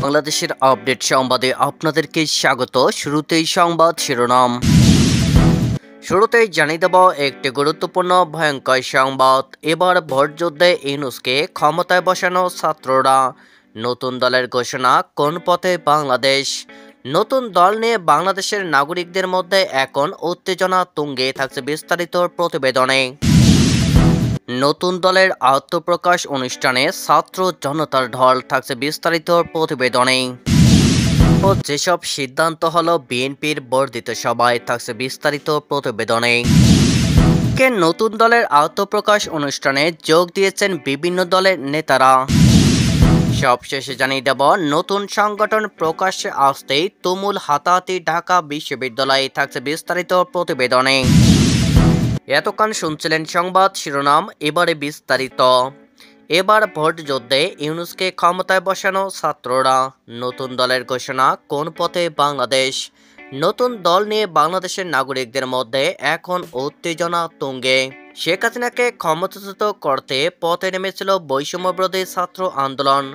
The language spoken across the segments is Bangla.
বাংলাদেশের আপডেট সংবাদে আপনাদেরকে স্বাগত। শুরুতেই সংবাদ শিরোনাম। শুরুতেই জানিয়ে দেব একটি গুরুত্বপূর্ণ ভয়ঙ্কর সংবাদ। এবার ভোটযুদ্ধে ইউনূসকে ক্ষমতায় বসানো ছাত্ররা, নতুন দলের ঘোষণা, কোন পথে বাংলাদেশ। নতুন দল নিয়ে বাংলাদেশের নাগরিকদের মধ্যে এখন উত্তেজনা তুঙ্গে, থাকছে বিস্তারিত প্রতিবেদনে। নতুন দলের আত্মপ্রকাশ অনুষ্ঠানে ছাত্র জনতার ঢল, থাকছে বিস্তারিত প্রতিবেদনে। ও যেসব সিদ্ধান্ত হলো বিএনপির বর্ধিত সভায়, থাকছে বিস্তারিত প্রতিবেদনে। নতুন দলের আত্মপ্রকাশ অনুষ্ঠানে যোগ দিয়েছেন বিভিন্ন দলের নেতারা। সবশেষে জানিয়ে দেব নতুন সংগঠন প্রকাশ্যে আসতেই তুমুল হাতাহাতি ঢাকা বিশ্ববিদ্যালয়ে, থাকছে বিস্তারিত প্রতিবেদনে। এতক্ষণ শুনছিলেন সংবাদ শিরোনাম, এবারে বিস্তারিত। এবার ভোট যুদ্ধে ইউনূসকে ক্ষমতায় বসানো ছাত্ররা, নতুন দলের ঘোষণা, কোন পথে বাংলাদেশ। নতুন দল নিয়ে বাংলাদেশের নাগরিকদের মধ্যে এখন উত্তেজনা তুঙ্গে। শেখ হাসিনাকে ক্ষমতাচ্যুত করতে পথে নেমেছিল বৈষম্যবিরোধী ছাত্র আন্দোলন।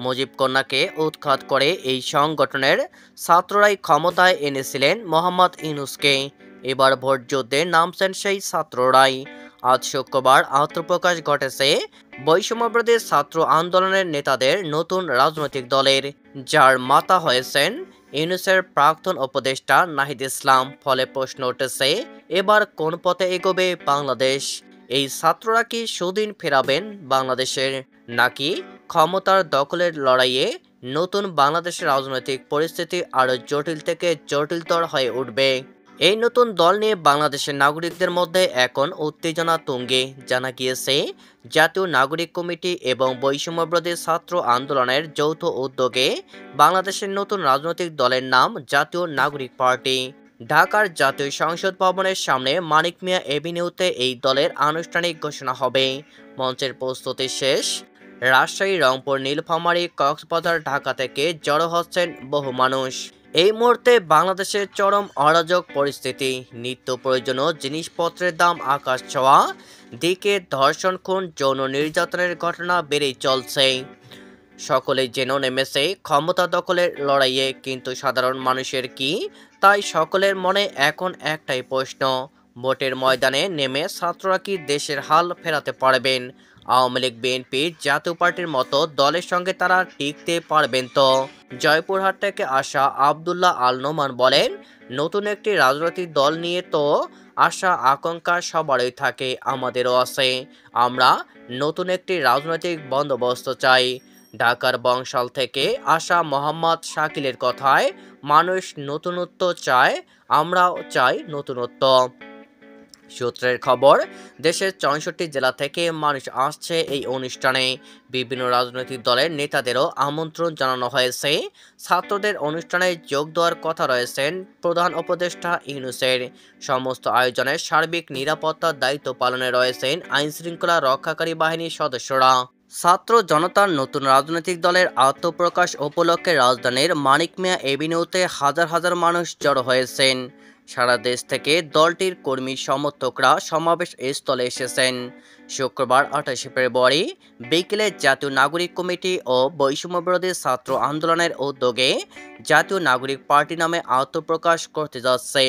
মুজিব কন্যাকে উৎখাত করে এই সংগঠনের ছাত্ররাই ক্ষমতায় এনেছিলেন মোহাম্মদ ইউনূসকে। এবার ভোট যুদ্ধে নামছেন সেই ছাত্ররাই। আজ শুক্রবার আত্মপ্রকাশ ঘটেছে বৈষম্যবিরোধী ছাত্র আন্দোলনের নেতাদের নতুন রাজনৈতিক দলের, যার মাতা হয়েছেন ইউনূসের প্রাক্তন উপদেষ্টা নাহিদ ইসলাম। ফলে প্রশ্ন উঠেছে, এবার কোন পথে এগোবে বাংলাদেশ? এই ছাত্ররা কি সুদিন ফেরাবেন বাংলাদেশের, নাকি ক্ষমতার দখলের লড়াইয়ে নতুন বাংলাদেশের রাজনৈতিক পরিস্থিতি আরও জটিল থেকে জটিলতর হয়ে উঠবে? এই নতুন দল নিয়ে বাংলাদেশের নাগরিকদের মধ্যে এখন উত্তেজনা তুঙ্গে। জানা গিয়েছে, জাতীয় নাগরিক কমিটি এবং বৈষম্যবিরোধী ছাত্র আন্দোলনের যৌথ উদ্যোগে বাংলাদেশের নতুন রাজনৈতিক দলের নাম জাতীয় নাগরিক পার্টি। ঢাকার জাতীয় সংসদ ভবনের সামনে মানিক মিয়া এভিনিউতে এই দলের আনুষ্ঠানিক ঘোষণা হবে। মঞ্চের প্রস্তুতি শেষ। রাজশাহী, রংপুর, নীলফামারী, কক্সবাজার, ঢাকা থেকে জড়ো হচ্ছেন বহু মানুষ। এই মুহূর্তে বাংলাদেশের চরম অরাজক পরিস্থিতি। নিত্য প্রয়োজনীয় জিনিসপত্রের দাম আকাশ ছোঁয়া দিকে, ধর্ষণ, খুন, যৌন নির্যাতনের ঘটনা বেড়েই চলছে। সকলেই যেন নেমেছে ক্ষমতা দখলের লড়াইয়ে, কিন্তু সাধারণ মানুষের কি? তাই সকলের মনে এখন একটাই প্রশ্ন, ভোটের ময়দানে নেমে ছাত্ররা কি দেশের হাল ফেরাতে পারবেন? আওয়ামী লীগ, বিএনপি, জাতীয় পার্টির মতো দলের সঙ্গে তারা টিকতে পারবেন তো? জয়পুরহাট থেকে আসা আবদুল্লাহ আল নোমান বলেন, নতুন একটি রাজনৈতিক দল নিয়ে তো আশা আকাঙ্ক্ষা সবারই থাকে, আমাদেরও আছে। আমরা নতুন একটি রাজনৈতিক বন্দোবস্ত চাই। ঢাকার বংশাল থেকে আসা মোহাম্মদ শাকিলের কথায়, মানুষ নতুনত্ব চায়, আমরাও চাই নতুনত্ব। সূত্রের খবর, দেশের ৬৪ জেলা থেকে মানুষ আসছে এই অনুষ্ঠানে। বিভিন্ন রাজনৈতিক দলের নেতাদেরও আমন্ত্রণ জানানো হয়েছে। ছাত্রদের অনুষ্ঠানে যোগ দেওয়ার কথা রয়েছেন প্রধান উপদেষ্টা ইউনূসের। সমস্ত আয়োজনের সার্বিক নিরাপত্তার দায়িত্ব পালনে রয়েছেন আইনশৃঙ্খলা রক্ষাকারী বাহিনীর সদস্যরা। ছাত্র জনতার নতুন রাজনৈতিক দলের আত্মপ্রকাশ উপলক্ষে রাজধানীর মানিক মিয়া এভিনিউতে হাজার হাজার মানুষ জড়ো হয়েছেন। সারা দেশ থেকে দলটির কর্মী সমর্থকরা সমাবেশ স্থলে এসেছেন। শুক্রবার ২৮ ফেব্রুয়ারি বিকেলে জাতীয় নাগরিক কমিটি ও বৈষম্যবিরোধী ছাত্র আন্দোলনের উদ্যোগে জাতীয় নাগরিক পার্টি নামে আত্মপ্রকাশ করতে যাচ্ছে।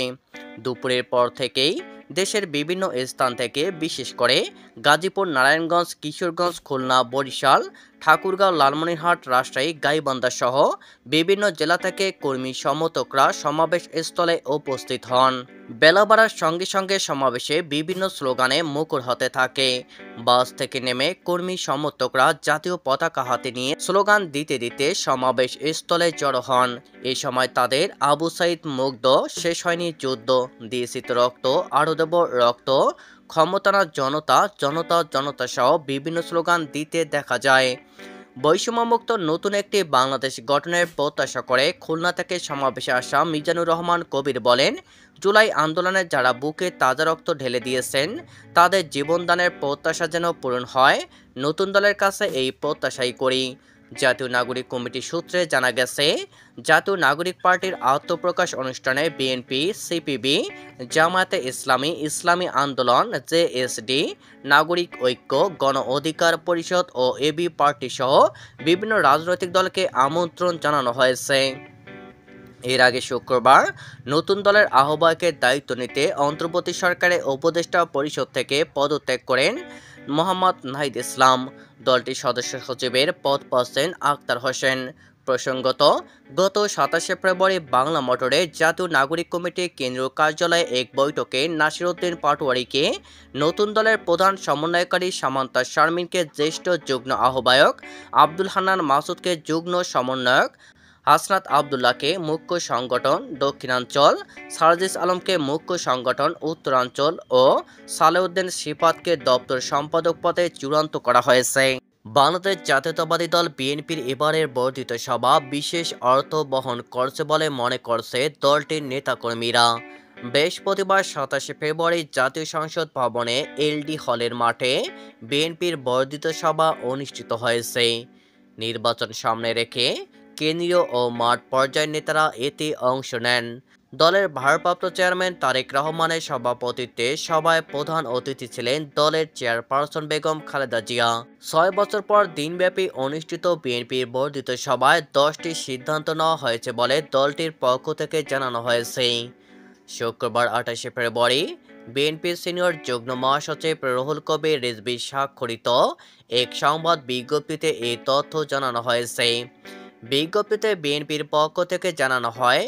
দুপুরের পর থেকেই দেশের বিভিন্ন স্থান থেকে, বিশেষ করে গাজীপুর, নারায়ণগঞ্জ, কিশোরগঞ্জ, খুলনা, বরিশাল, ঠাকুরগাঁও, লালমনিরহাট, রাজশাহী, গাইবান্ধা সহ বিভিন্ন জেলা থেকে কর্মী সমর্থকরা সমাবেশ স্থলে উপস্থিত হন। বেলা বাড়ার সঙ্গে সঙ্গে সমাবেশে বিভিন্ন স্লোগানে মুখর হতে থাকে। বাস থেকে নেমে কর্মী সমর্থকরা জাতীয় পতাকা হাতে নিয়ে স্লোগান দিতে দিতে সমাবেশ স্থলে জড়ো হন। এ সময় তাদের আবু সাইদ মুগ্ধ, শেষ হয়নি যুদ্ধ, দিয়েছি তো রক্ত, আরো দেব রক্ত, ক্ষমতানা জনতা, জনতা জনতা সহ বিভিন্ন স্লোগান দিতে দেখা যায়। বৈষম্যমুক্ত নতুন একটি বাংলাদেশ গঠনের প্রত্যাশা করে খুলনা থেকে সমাবেশে আসা মিজানুর রহমান কবির বলেন, জুলাই আন্দোলনে যারা বুকে তাজা রক্ত ঢেলে দিয়েছেন, তাদের জীবনদানের প্রত্যাশা যেন পূরণ হয়। নতুন দলের কাছে এই প্রত্যাশাই করি। জাতীয় নাগরিক কমিটি সূত্রে জানা গেছে, জাতীয় নাগরিক পার্টির আত্মপ্রকাশ অনুষ্ঠানে বিএনপি, সিপিবি, জামায়াতে ইসলামী, ইসলামী আন্দোলন, জেএসডি, নাগরিক ঐক্য, গণ অধিকার পরিষদ ও এবি পার্টি সহ বিভিন্ন রাজনৈতিক দলকে আমন্ত্রণ জানানো হয়েছে। এর আগে শুক্রবার নতুন দলের আহ্বায়কের দায়িত্ব নিতে অন্তর্বর্তী সরকারের উপদেষ্টা পরিষদ থেকে পদত্যাগ করেন মোহাম্মদ নাহিদ ইসলাম। দলটির সদস্য সচিবের পদ পাচ্ছেন আখতার হোসেন। প্রসঙ্গত, গত 27 ফেব্রুয়ারি বাংলা মোটরে জাতীয় নাগরিক কমিটির কেন্দ্রীয় কার্যালয়ে এক বৈঠকে নাসিরউদ্দিন পাটোয়ারীকে, নতুন দলের প্রধান সমন্বয়কারী সামান্তা শারমিনকে জ্যেষ্ঠ যুগ্ম আহ্বায়ক, আব্দুল হান্নান মাসুদকে যুগ্ম সমন্বয়ক, হাসনাত আবদুল্লাহকে মুখ্য সংগঠন দক্ষিণাঞ্চল, সার্জিস আলমকে মুখ্য সংগঠন উত্তরাঞ্চল ও সালেউদ্দিন সিফাতকে দপ্তর সম্পাদক পদে চূড়ান্ত করা হয়েছে। বাংলাদেশ জাতীয়তাবাদী দল বিএনপির এবারের বর্ধিত সভা বিশেষ অর্থ বহন করছে বলে মনে করছে দলটির নেতাকর্মীরা। বৃহস্পতিবার 27 ফেব্রুয়ারি জাতীয় সংসদ ভবনে এলডি হলের মাঠে বিএনপির বর্ধিত সভা অনুষ্ঠিত হয়েছে। নির্বাচন সামনে রেখে কেন্দ্রীয় ও মাঠ পর্যায়ের নেতারা এতে অংশ নেন। দলের ভারপ্রাপ্ত চেয়ারম্যান তারেক রহমানের সভাপতিত্বে সভায় প্রধান অতিথি ছিলেন দলের চেয়ারপারসন বেগম খালেদা জিয়া। 6 বছর পর দিনব্যাপী অনুষ্ঠিত বিএনপির বর্ধিত সভায় 10টি সিদ্ধান্ত নেওয়া হয়েছে বলে দলটির পক্ষ থেকে জানানো হয়েছে। শুক্রবার 28 ফেব্রুয়ারি বিএনপির সিনিয়র যুগ্ম মহাসচিব রুহুল কবির রিজভী স্বাক্ষরিত এক সংবাদ বিজ্ঞপ্তিতে এই তথ্য জানানো হয়েছে। বিজ্ঞপ্তিতে বিএনপির পক্ষ থেকে জানানো হয়,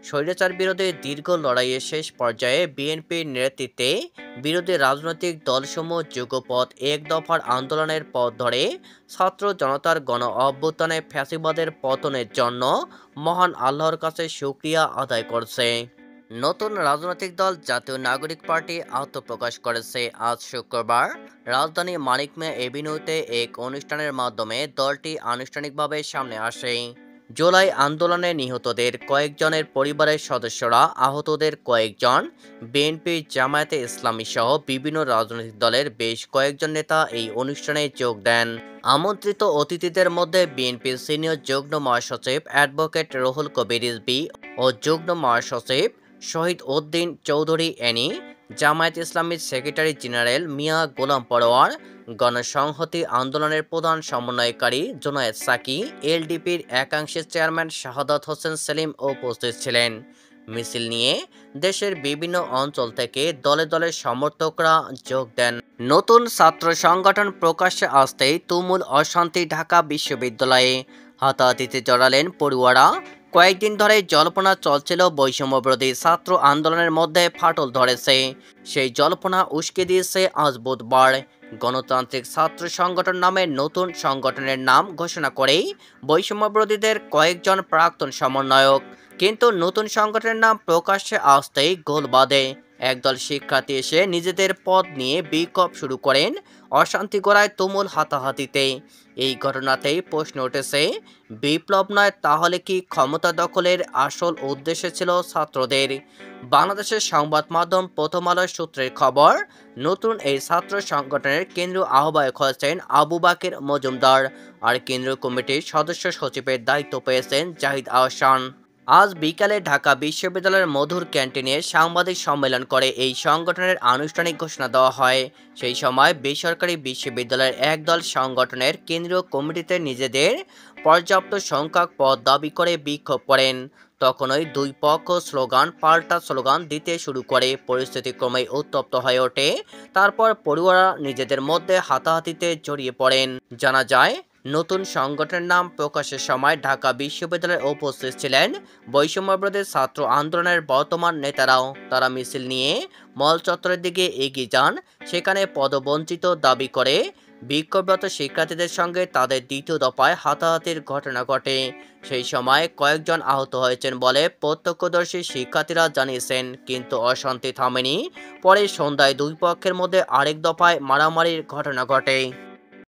স্বৈরাচার বিরোধী দীর্ঘ লড়াইয়ের শেষ পর্যায়ে বিএনপির নেতৃত্বে বিরোধী রাজনৈতিক দলসমূহ যুগপৎ এক দফার আন্দোলনের পথ ধরে ছাত্র জনতার গণ অভ্যুত্থানে ফ্যাসিবাদের পতনের জন্য মহান আল্লাহর কাছে শুকরিয়া আদায় করছে। নতুন রাজনৈতিক দল জাতীয় নাগরিক পার্টি আত্মপ্রকাশ করেছে। আজ শুক্রবার রাজধানী মানিক মিয়া এভিনিউতে এক অনুষ্ঠানের মাধ্যমে দলটি আনুষ্ঠানিকভাবে সামনে আসে। জুলাই আন্দোলনে নিহতদের কয়েকজনের পরিবারের সদস্যরা, আহতদের কয়েকজন, বিএনপি, জামায়াতে ইসলামী সহ বিভিন্ন রাজনৈতিক দলের বেশ কয়েকজন নেতা এই অনুষ্ঠানে যোগ দেন। আমন্ত্রিত অতিথিদের মধ্যে বিএনপির সিনিয়র যুগ্ম মহাসচিব অ্যাডভোকেট রুহুল কবির রিজভী ও যুগ্ম মহাসচিব শহীদ উদ্দিন চৌধুরী এনি, জামায়াত ইসলামীর সেক্রেটারি জেনারেল মিয়া গোলাম পরোয়ার, গণসংহতি আন্দোলনের প্রধান সমন্বয়কারী জুনায়েদ সাকি, এলডিপির একাংশের চেয়ারম্যান শাহাদাত হোসেন সেলিম উপস্থিত ছিলেন। মিছিল নিয়ে দেশের বিভিন্ন অঞ্চল থেকে দলে দলে সমর্থকরা যোগ দেন। নতুন ছাত্র সংগঠন প্রকাশ্যে আসতেই তুমুল অশান্তি ঢাকা বিশ্ববিদ্যালয়ে। হাতাহাতিতে জড়ালেন পড়ুয়ারা। কয়েকদিন ধরে জল্পনা চলছিল বৈষম্যবিরোধী ছাত্র আন্দোলনের মধ্যে ফাটল ধরেছে। সেই জল্পনা উস্কে দিয়েছে আজ বুধবার গণতান্ত্রিক ছাত্র সংগঠন নামে নতুন সংগঠনের নাম ঘোষণা করেই বৈষম্যবিরোধীদের কয়েকজন প্রাক্তন সমন্বয়ক। কিন্তু নতুন সংগঠনের নাম প্রকাশ্যে আসতেই গোল বাঁধে। একদল শিক্ষার্থী এসে নিজেদের পদ নিয়ে বিক্ষোভ শুরু করেন। অশান্তি গড়ায় তুমুল হাতাহাতিতে। এই ঘটনাতেই প্রশ্ন উঠেছে, বিপ্লব নয় তাহলে কি ক্ষমতা দখলের আসল উদ্দেশ্য ছিল ছাত্রদের? বাংলাদেশের সংবাদ মাধ্যম প্রথম আলোর সূত্রের খবর, নতুন এই ছাত্র সংগঠনের কেন্দ্রীয় আহ্বায়ক হয়েছেন আবু বাকের মজুমদার, আর কেন্দ্রীয় কমিটির সদস্য সচিবের দায়িত্ব পেয়েছেন জাহিদ আহসান। আজ বিকালে ঢাকা বিশ্ববিদ্যালয়ের মধুর ক্যান্টিনে সাংবাদিক সম্মেলন করে এই সংগঠনের আনুষ্ঠানিক ঘোষণা দেওয়া হয়। সেই সময় বেসরকারি বিশ্ববিদ্যালয়ের একদল সংগঠনের কেন্দ্রীয় কমিটিতে নিজেদের পর্যাপ্ত সংখ্যক পদ দাবি করে বিক্ষোভ করেন। তখনই দুই পক্ষ স্লোগান পাল্টা স্লোগান দিতে শুরু করে। পরিস্থিতি ক্রমেই উত্তপ্ত হয়ে ওঠে। তারপর পড়ুয়ারা নিজেদের মধ্যে হাতাহাতিতে জড়িয়ে পড়েন। জানা যায়, নতুন সংগঠনের নাম প্রকাশের সময় ঢাকা বিশ্ববিদ্যালয়ে উপস্থিত ছিলেন বৈষম্যবিরোধী ছাত্র আন্দোলনের বর্তমান নেতারাও। তারা মিছিল নিয়ে মল চত্বরের দিকে এগিয়ে যান। সেখানে পদবঞ্চিত দাবি করে বিক্ষোভরত শিক্ষার্থীদের সঙ্গে তাদের দ্বিতীয় দফায় হাতাহাতির ঘটনা ঘটে। সেই সময় কয়েকজন আহত হয়েছেন বলে প্রত্যক্ষদর্শী শিক্ষার্থীরা জানিয়েছেন। কিন্তু অশান্তি থামেনি। পরে সন্ধ্যায় দুই পক্ষের মধ্যে আরেক দফায় মারামারির ঘটনা ঘটে।